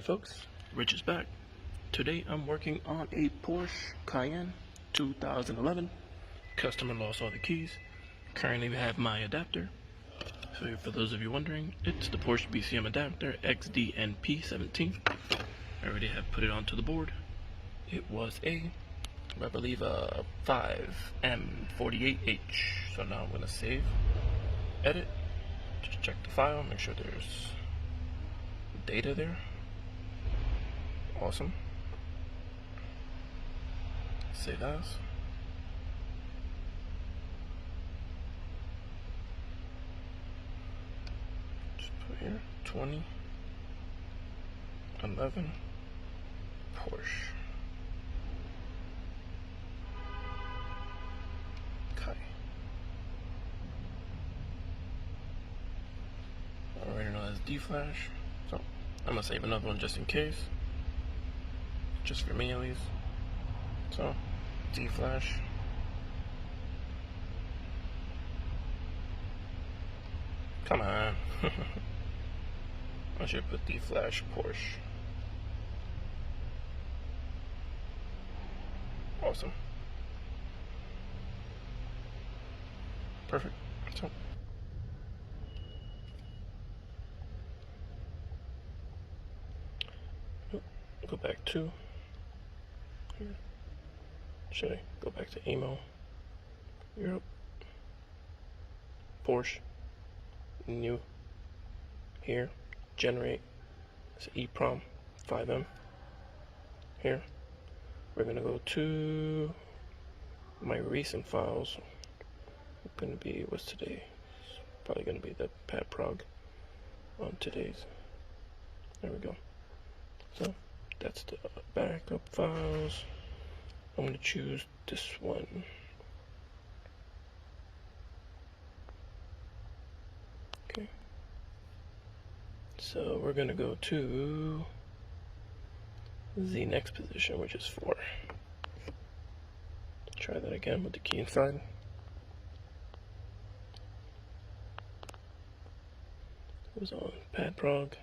Howdy folks, Rich is back. Today I'm working on a Porsche Cayenne 2011. Customer lost all the keys. Currently we have my adapter. So for those of you wondering, it's the Porsche BCM adapter XDNP17. I already have put it onto the board. It was I believe a 5M48H. So now I'm going to save, edit, just check the file, make sure there's data there. Awesome. Save as. Just put here 2011 Porsche. Okay. Already know that's D-flash. So I'm gonna save another one just in case. Just for me at least. So D-flash. Come on. I should put D-flash Porsche. Awesome. Perfect. So go back to here. Should I go back to email? Europe. Porsche. New. Here. Generate. It's EEPROM 5M. Here. We're gonna go to my recent files. Gonna be, what's today? It's probably gonna be the Pat Prog on today's. There we go. So that's the backup files. I'm gonna choose this one. Okay. So we're gonna go to the next position, which is 4. Try that again with the key inside. It was on Pad Prog.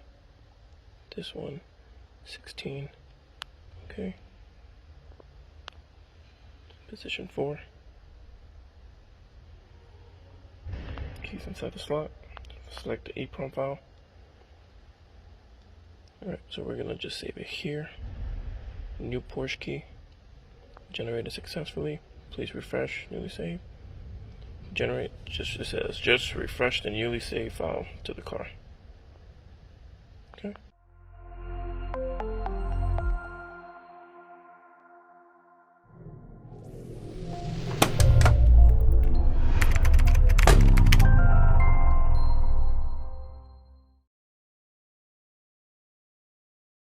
This one, 16. Okay. Position 4. Keys inside the slot. Select the EEPROM file. Alright, so we're gonna just save it here. New Porsche key. Generated successfully. Please refresh. Newly saved. Generate. It says just refresh the newly saved file to the car. Okay.